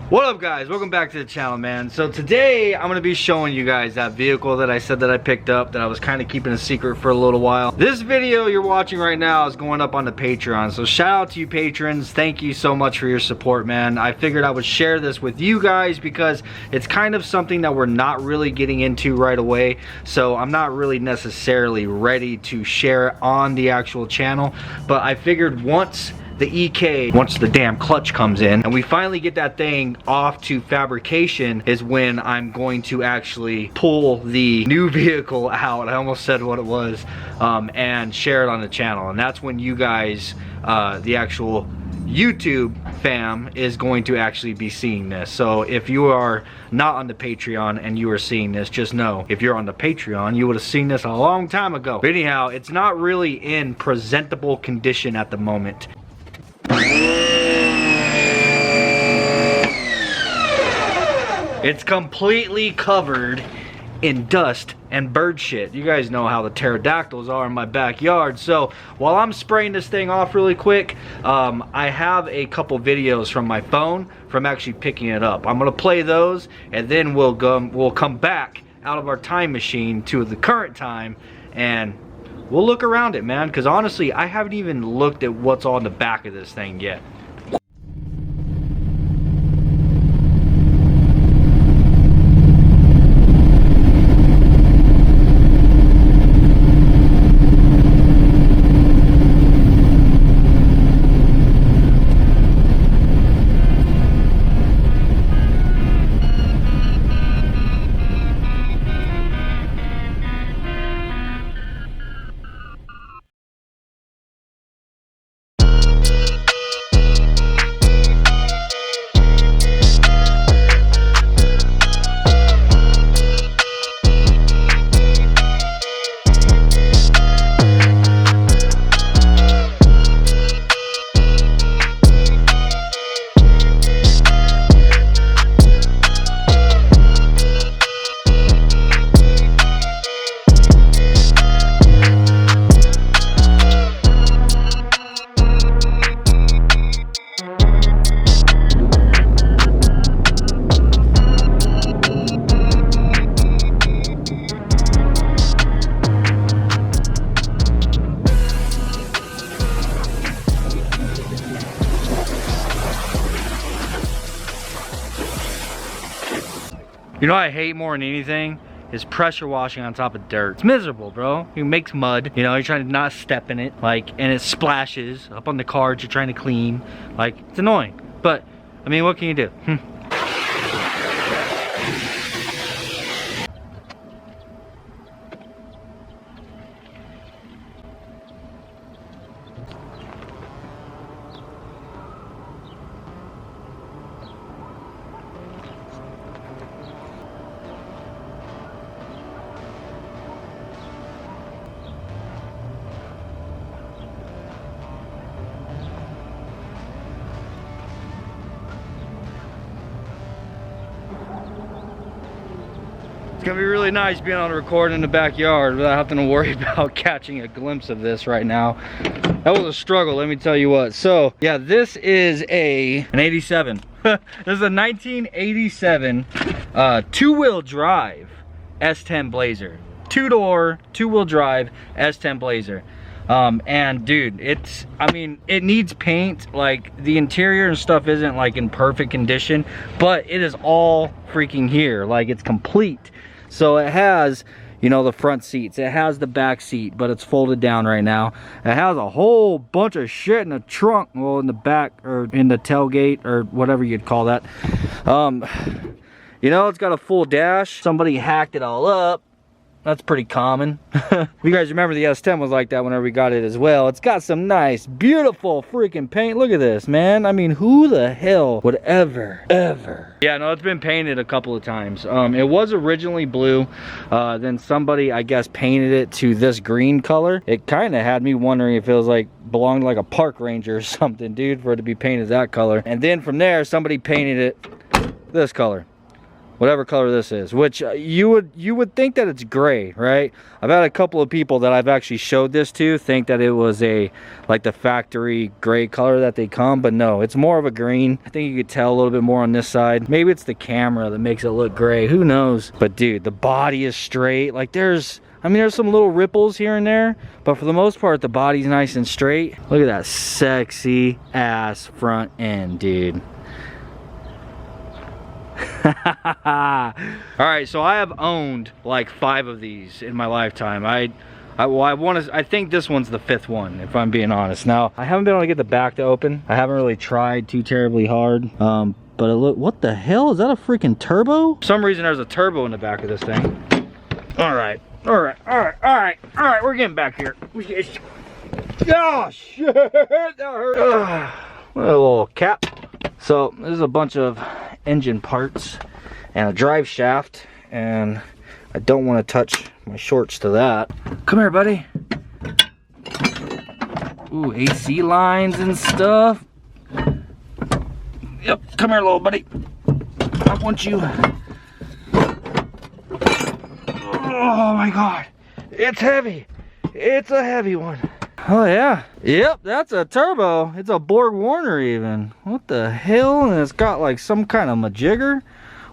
What up guys, welcome back to the channel, man. So today I'm going to be showing you guys that vehicle that I said that I picked up that I was kind of keeping a secret for a little while. This video you're watching right now is going up on the Patreon, so shout out to you patrons. Thank you so much for your support, man. I figured I would share this with you guys because it's kind of something that we're not really getting into right away, so I'm not really necessarily ready to share it on the actual channel, but I figured once the damn clutch comes in and we finally get that thing off to fabrication is when I'm going to actually pull the new vehicle out. I almost said what it was, and share it on the channel. And that's when you guys, the actual YouTube fam, is going to actually be seeing this. So if you are not on the Patreon and you are seeing this, just know if you're on the Patreon you would have seen this a long time ago. But anyhow, it's not really in presentable condition at the moment. It's completely covered in dust and bird shit. You guys know how the pterodactyls are in my backyard. So while I'm spraying this thing off really quick, I have a couple videos from my phone from actually picking it up. I'm gonna play those and then we'll come back out of our time machine to the current time and we'll look around it, man, because honestly I haven't even looked at what's on the back of this thing yet. You know what I hate more than anything is pressure washing on top of dirt. It's miserable, bro. It makes mud, you know, you're trying to not step in it, like, and it splashes up on the cards you're trying to clean. Like, it's annoying. But, I mean, what can you do? It's gonna be really nice being able to record in the backyard without having to worry about catching a glimpse of this right now. That was a struggle, let me tell you what. So yeah, this is an 87. This is a 1987 two-wheel drive S10 Blazer. Two-door, two-wheel drive S10 Blazer. And dude, I mean, it needs paint. Like, the interior and stuff isn't like in perfect condition, but it is all freaking here. Like, it's complete. So it has, you know, the front seats, it has the back seat, but it's folded down right now. It has a whole bunch of shit in the trunk, well, in the back, or in the tailgate, or whatever you'd call that. You know, it's got a full dash. Somebody hacked it all up. That's pretty common. If you guys remember, the S10 was like that whenever we got it as well. It's got some nice, beautiful freaking paint. Look at this, man. I mean, who the hell would ever? Yeah, no, it's been painted a couple of times. It was originally blue. Then somebody, I guess, painted it to this green color. It kind of had me wondering if it was like, belonged to like a park ranger or something, dude, for it to be painted that color. And then from there, somebody painted it this color. whatever color this is, which you would think that it's gray, right? I've had a couple of people that I've actually showed this to think that it was like the factory gray color that they come, but no, it's more of a green. I think you could tell a little bit more on this side. Maybe it's the camera that makes it look gray, who knows? But dude, the body is straight. Like there's some little ripples here and there, but for the most part, the body's nice and straight. Look at that sexy ass front end, dude. All right, so I have owned like 5 of these in my lifetime. I think this one's the 5th one, if I'm being honest. Now, I haven't been able to get the back to open. I haven't really tried too terribly hard. But look, what the hell? Is that a freaking turbo? For some reason, there's a turbo in the back of this thing. All right, we're getting back here. Oh, shit, that hurt. What a little cap. So, this is a bunch of engine parts and a drive shaft, and I don't want to touch my shorts to that. Come here, buddy. Ooh, AC lines and stuff. Yep, come here, little buddy. I want you. Oh my God, it's heavy. It's a heavy one. Oh yeah, yep, that's a turbo. It's a Borg Warner even. What the hell? And it's got like some kind of majigger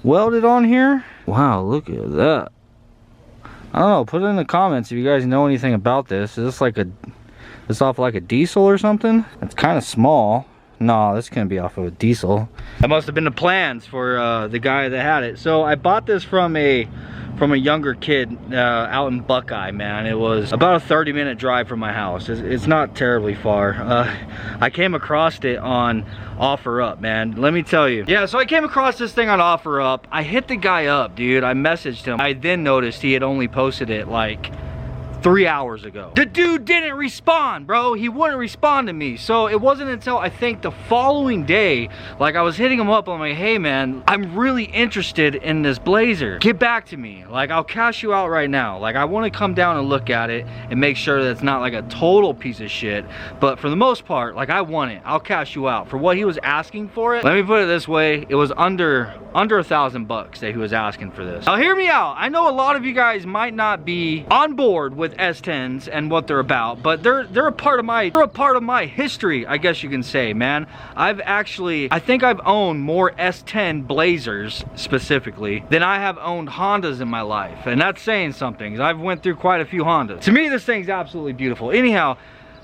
welded on here. Wow, look at that. I don't know, put it in the comments if you guys know anything about this. Is this like this off like a diesel or something? It's kind of small. No, this can't be off of a diesel. That must have been the plans for the guy that had it. So I bought this from a younger kid out in Buckeye, man. It was about a 30-minute drive from my house. It's not terribly far. I came across it on OfferUp, man. Let me tell you. Yeah, so I came across this thing on OfferUp. I hit the guy up, dude. I messaged him. I then noticed he had only posted it like 3 hours ago. The dude didn't respond, bro. He wouldn't respond to me. So it wasn't until I think the following day, like I was hitting him up, I'm like, hey man, I'm really interested in this blazer. Get back to me. Like, I'll cash you out right now. Like, I want to come down and look at it and make sure that it's not like a total piece of shit. But for the most part, like, I want it. I'll cash you out. For what he was asking for it, let me put it this way, it was under $1,000 that he was asking for this. Now hear me out. I know a lot of you guys might not be on board with S10s and what they're about, but they're a part of my history, I guess you can say, man. I think I've owned more S10 Blazers specifically than I have owned Hondas in my life, and that's saying something. I've went through quite a few Hondas. To me, this thing's absolutely beautiful. Anyhow,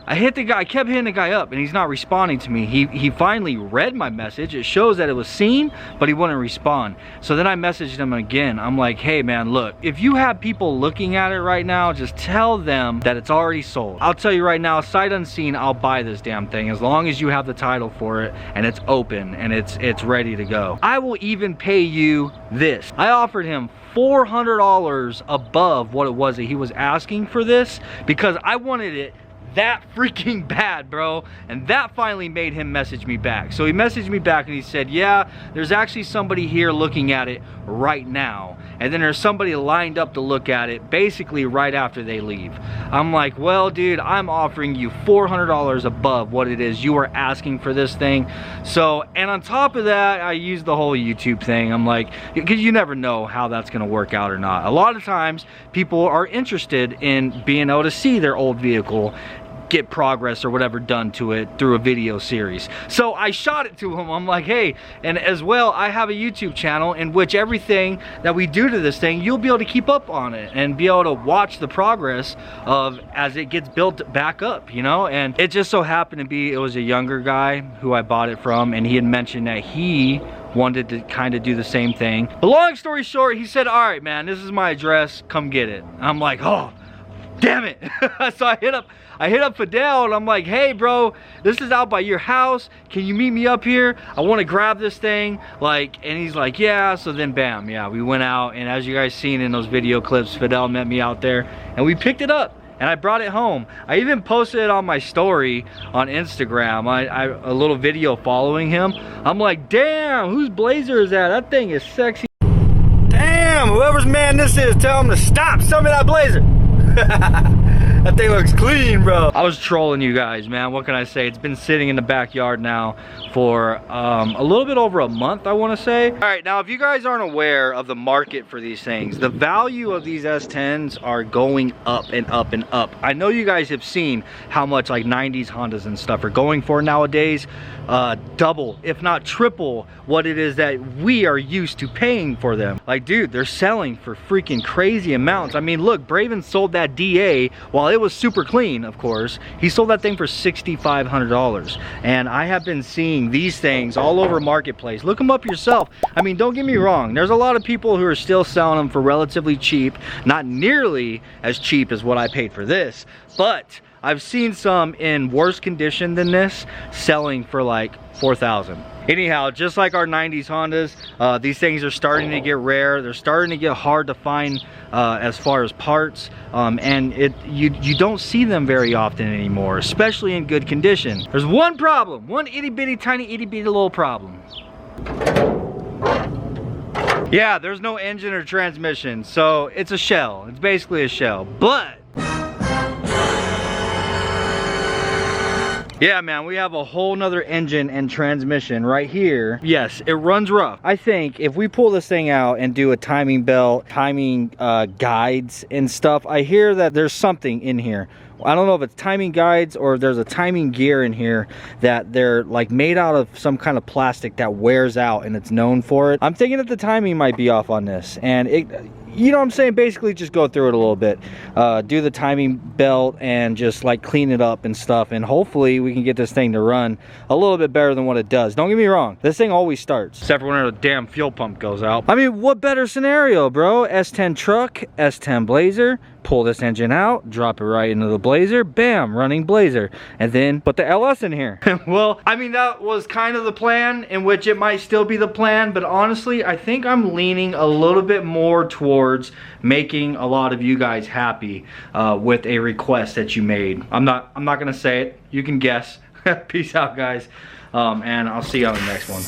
I kept hitting the guy up and he's not responding to me. He finally read my message. It shows that it was seen, but he wouldn't respond. So then I messaged him again. I'm like, hey man, look, if you have people looking at it right now, just tell them that it's already sold. I'll tell you right now, sight unseen, I'll buy this damn thing as long as you have the title for it and it's open and it's ready to go. I will even pay you this. I offered him $400 above what it was that he was asking for this because I wanted it that freaking bad, bro. And that finally made him message me back. So he messaged me back and he said, yeah, there's actually somebody here looking at it right now, and then there's somebody lined up to look at it basically right after they leave. I'm like, well dude, I'm offering you $400 above what it is you are asking for this thing. So, and on top of that, I used the whole YouTube thing. I'm like, because you never know how that's gonna work out or not. A lot of times people are interested in being able to see their old vehicle get progress or whatever done to it through a video series. So I shot it to him. I'm like, hey, and as well, I have a YouTube channel in which everything that we do to this thing, you'll be able to keep up on it and be able to watch the progress of as it gets built back up, you know. And it just so happened to be, it was a younger guy who I bought it from, and he had mentioned that he wanted to kind of do the same thing. But long story short, he said, all right man, this is my address, come get it. I'm like, oh damn it. So I hit up Fidel and I'm like, hey bro, this is out by your house, can you meet me up here? I want to grab this thing, like, and he's like, yeah. So then bam, yeah, we went out, and as you guys seen in those video clips, Fidel met me out there and we picked it up and I brought it home. I even posted it on my story on Instagram, a little video following him. I'm like, damn, whose Blazer is that? That thing is sexy. Damn, whoever's man this is, tell him to stop. Sell me that Blazer. That thing looks clean, bro. I was trolling you guys, man. What can I say? It's been sitting in the backyard now for a little bit over a month, I want to say. All right, now if you guys aren't aware of the market for these things, the value of these S10s are going up and up and up. I know you guys have seen how much like 90s Hondas and stuff are going for nowadays. Double, if not triple, what it is that we are used to paying for them. Like, dude, they're selling for freaking crazy amounts. I mean, look, Braven sold that DA while it was super clean, of course. He sold that thing for $6,500. And I have been seeing these things all over Marketplace. Look them up yourself. I mean, don't get me wrong. There's a lot of people who are still selling them for relatively cheap. Not nearly as cheap as what I paid for this, but I've seen some in worse condition than this selling for like $4,000. Anyhow, just like our 90s Hondas, these things are starting to get rare. They're starting to get hard to find as far as parts, and you don't see them very often anymore, especially in good condition. There's one problem, one itty bitty tiny itty bitty little problem. Yeah, there's no engine or transmission, so it's a shell. It's basically a shell, but yeah, man, we have a whole nother engine and transmission right here. Yes, it runs rough. I think if we pull this thing out and do a timing belt, timing guides and stuff, I hear that there's something in here. I don't know if it's timing guides or if there's a timing gear in here that they're like made out of some kind of plastic that wears out and it's known for it. I'm thinking that the timing might be off on this, and it, you know what I'm saying, basically just go through it a little bit, do the timing belt and just like clean it up and stuff, and hopefully we can get this thing to run a little bit better than what it does. Don't get me wrong, this thing always starts, except for when the damn fuel pump goes out. I mean, what better scenario, bro? S10 truck, S10 Blazer, pull this engine out, drop it right into the Blazer, bam, running Blazer, and then put the LS in here. Well, I mean, that was kind of the plan, in which it might still be the plan, but honestly, I think I'm leaning a little bit more towards making a lot of you guys happy with a request that you made. I'm not gonna say it, you can guess. Peace out, guys, and I'll see you on the next one.